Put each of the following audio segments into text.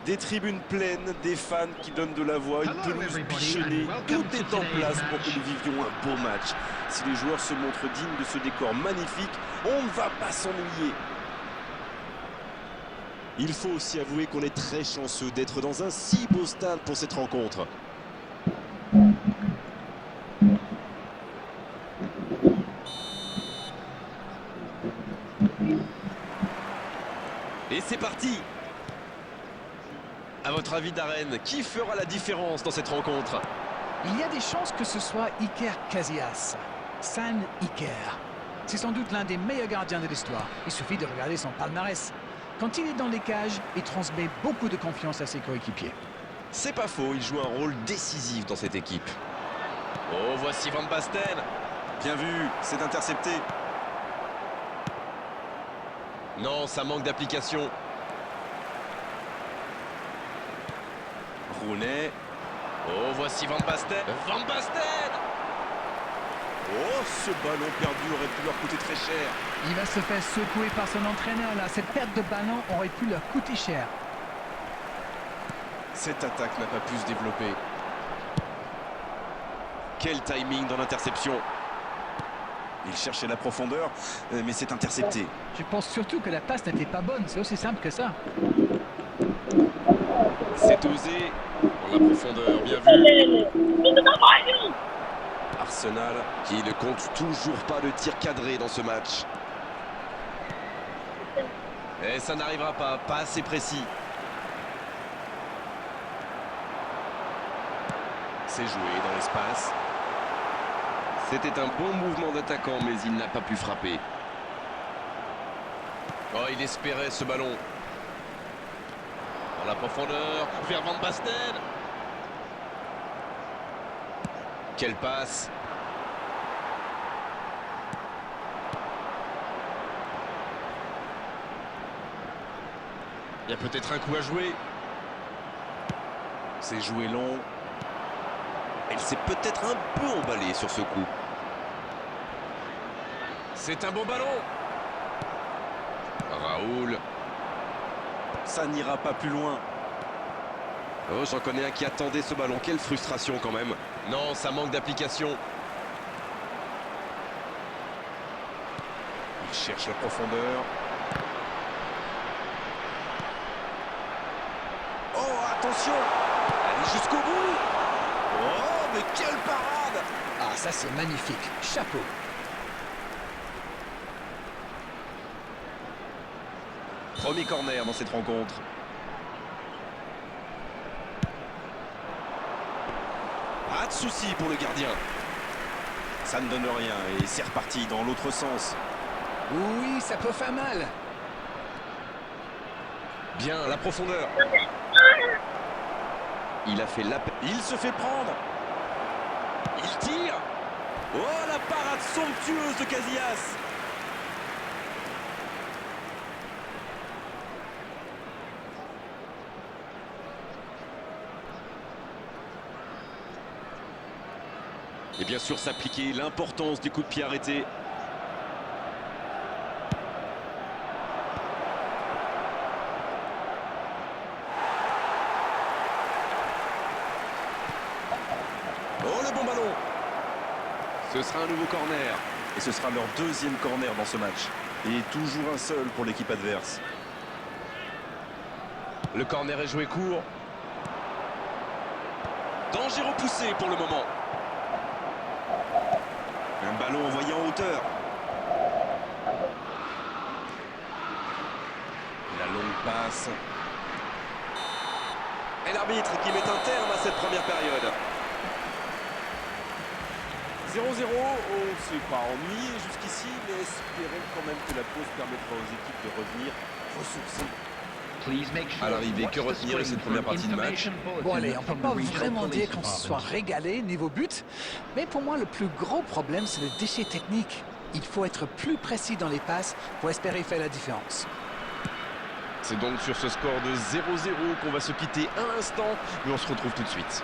Des tribunes pleines, des fans qui donnent de la voix, une pelouse bichonnée, tout est en place pour que nous vivions un beau match. Si les joueurs se montrent dignes de ce décor magnifique, on ne va pas s'ennuyer. Il faut aussi avouer qu'on est très chanceux d'être dans un si beau stade pour cette rencontre. Et c'est parti! À votre avis, Darren, qui fera la différence dans cette rencontre? Il y a des chances que ce soit Iker Casillas. San Iker. C'est sans doute l'un des meilleurs gardiens de l'histoire. Il suffit de regarder son palmarès. Quand il est dans les cages, il transmet beaucoup de confiance à ses coéquipiers. C'est pas faux, il joue un rôle décisif dans cette équipe. Oh, voici Van Basten. Bien vu, c'est intercepté. Non, ça manque d'application. Rooney. Oh, voici Van Basten. Van Basten! Oh, ce ballon perdu aurait pu leur coûter très cher. Il va se faire secouer par son entraîneur là. Cette perte de ballon aurait pu leur coûter cher. Cette attaque n'a pas pu se développer. Quel timing dans l'interception. Il cherchait la profondeur, mais c'est intercepté. Je pense surtout que la passe n'était pas bonne. C'est aussi simple que ça. C'est osé. Pour la profondeur, bien vu. Arsenal qui ne compte toujours pas le tir cadré dans ce match. Et ça n'arrivera pas assez précis. C'est joué dans l'espace. C'était un bon mouvement d'attaquant, mais il n'a pas pu frapper. Oh, il espérait ce ballon. Dans la profondeur, vers Van Basten. Quelle passe! Il y a peut-être un coup à jouer. C'est joué long. Elle s'est peut-être un peu emballée sur ce coup. C'est un bon ballon. Raoul. Ça n'ira pas plus loin. Oh, j'en connais un qui attendait ce ballon. Quelle frustration quand même. Non, ça manque d'application. Il cherche la profondeur. Oh, attention! Allez jusqu'au bout! Oh, mais quelle parade! Ah, ça c'est magnifique. Chapeau. Premier corner dans cette rencontre. Pas de souci pour le gardien. Ça ne donne rien et c'est reparti dans l'autre sens. Oui, ça peut faire mal. Bien, la profondeur. Il a fait la... Il se fait prendre. Il tire. Oh, la parade somptueuse de Casillas. Et bien sûr s'appliquer l'importance du coup de pied arrêté. Oh, le bon ballon. Ce sera un nouveau corner. Et ce sera leur deuxième corner dans ce match. Et toujours un seul pour l'équipe adverse. Le corner est joué court. Danger repoussé pour le moment. Ballon envoyé en hauteur. La longue passe. Et l'arbitre qui met un terme à cette première période. 0-0, on ne s'est pas ennuyé jusqu'ici, mais espérons quand même que la pause permettra aux équipes de revenir ressourcées. À l'arrivée, que retenir de cette première partie de match? Bon allez, on peut pas vraiment dire qu'on se soit régalé niveau but, mais pour moi le plus gros problème c'est le déchet technique. Il faut être plus précis dans les passes pour espérer faire la différence. C'est donc sur ce score de 0-0 qu'on va se quitter un instant, mais on se retrouve tout de suite.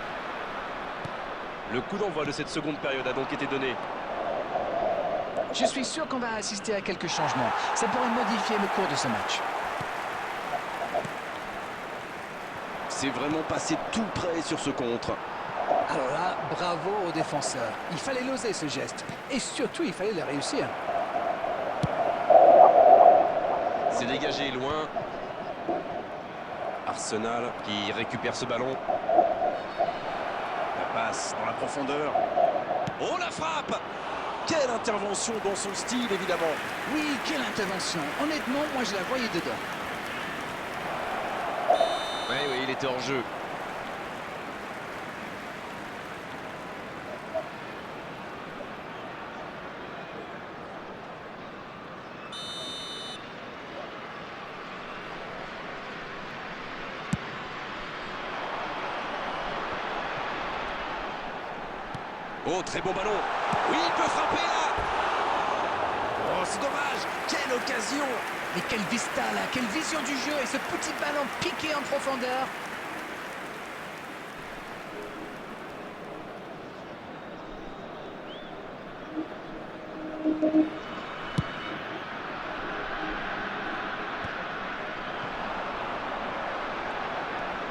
Le coup d'envoi de cette seconde période a donc été donné. Je suis sûr qu'on va assister à quelques changements. Ça pourrait modifier le cours de ce match. C'est vraiment passé tout près sur ce contre. Alors là, bravo aux défenseurs. Il fallait l'oser ce geste. Et surtout, il fallait le réussir. C'est dégagé loin. Arsenal qui récupère ce ballon. La passe dans la profondeur. Oh, la frappe! Quelle intervention dans son style, évidemment. Oui, quelle intervention. Honnêtement, moi je la voyais dedans. Oui, il était hors jeu. Oh, très bon ballon. Oui, il peut frapper là. Oh, c'est dommage. Quelle occasion. Mais quelle vista là, quelle vision du jeu et ce petit ballon piqué en profondeur.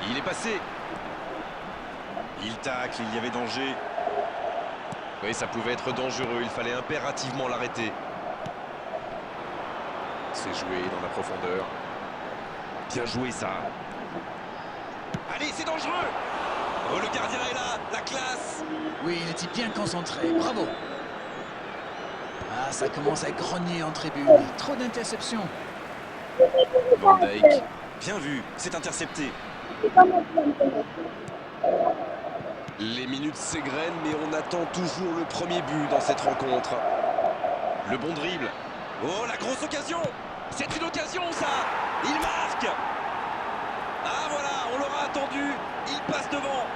Il est passé. Il tacle, il y avait danger. Oui, ça pouvait être dangereux, il fallait impérativement l'arrêter. C'est joué dans la profondeur. Bien joué ça. Allez, c'est dangereux. Oh, le gardien est là, la classe. Oui, il était bien concentré, bravo. Ah, ça commence à grogner en tribune. Trop d'interceptions. Van Dijk. Bien vu, c'est intercepté. Les minutes s'égrènent, mais on attend toujours le premier but dans cette rencontre. Le bon dribble. Oh, la grosse occasion. C'est une occasion, ça. Il marque. Ah, voilà, on l'aura attendu. Il passe devant.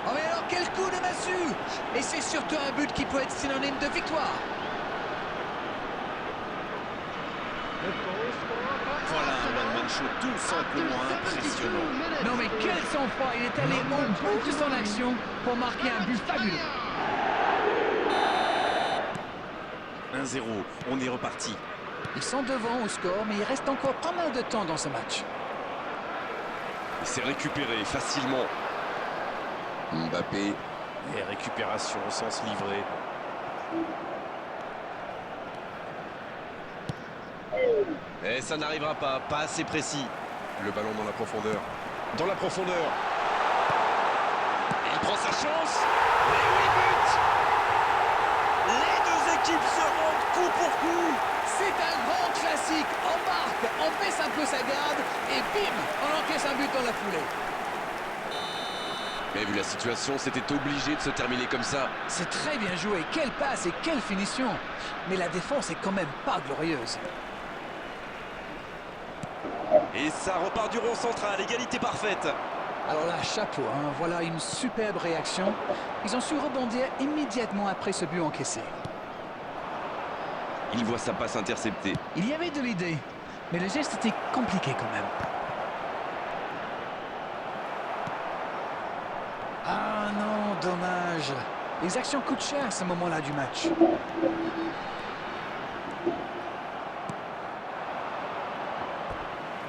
Oh mais alors quel coup de massue! Et c'est surtout un but qui peut être synonyme de victoire. Voilà un one-man show tout simplement impressionnant. Non mais quel sang-froid! Il est allé au bout de son action pour marquer un but fabuleux. 1-0, on est reparti. Ils sont devant au score, mais il reste encore pas mal de temps dans ce match. Il s'est récupéré facilement. Mbappé. Et récupération sans se livrer. Et ça n'arrivera pas, pas assez précis. Le ballon dans la profondeur. Dans la profondeur. Il prend sa chance. Et oui, but! Les deux équipes se rendent coup pour coup. C'est un grand classique. On marque, on baisse un peu sa garde et bim, on encaisse un but dans la foulée. Mais vu la situation, c'était obligé de se terminer comme ça. C'est très bien joué. Quelle passe et quelle finition. Mais la défense est quand même pas glorieuse. Et ça repart du rond central, égalité parfaite. Alors là, chapeau, hein. Voilà une superbe réaction. Ils ont su rebondir immédiatement après ce but encaissé. Il voit sa passe interceptée. Il y avait de l'idée, mais le geste était compliqué quand même. Ah non, dommage. Les actions coûtent cher à ce moment-là du match.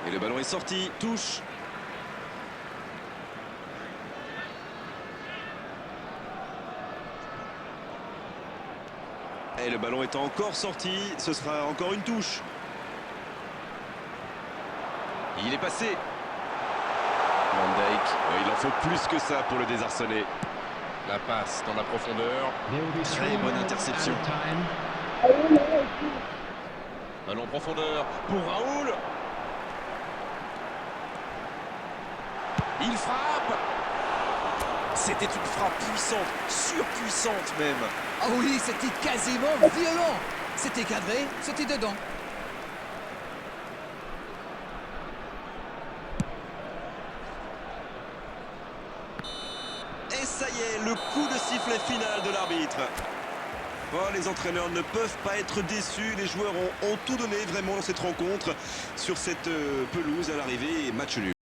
Et le ballon est sorti, touche. Et le ballon est encore sorti, ce sera encore une touche. Il est passé. Van Dijk, il en faut plus que ça pour le désarçonner. La passe dans la profondeur. Très bonne interception. Ballon en profondeur pour Raoul. Il frappe. C'était une frappe puissante, surpuissante même. Ah oui, c'était quasiment violent. C'était cadré, c'était dedans. Et ça y est, le coup de sifflet final de l'arbitre. Oh, les entraîneurs ne peuvent pas être déçus. Les joueurs ont tout donné vraiment dans cette rencontre, sur cette pelouse à l'arrivée. Match nul.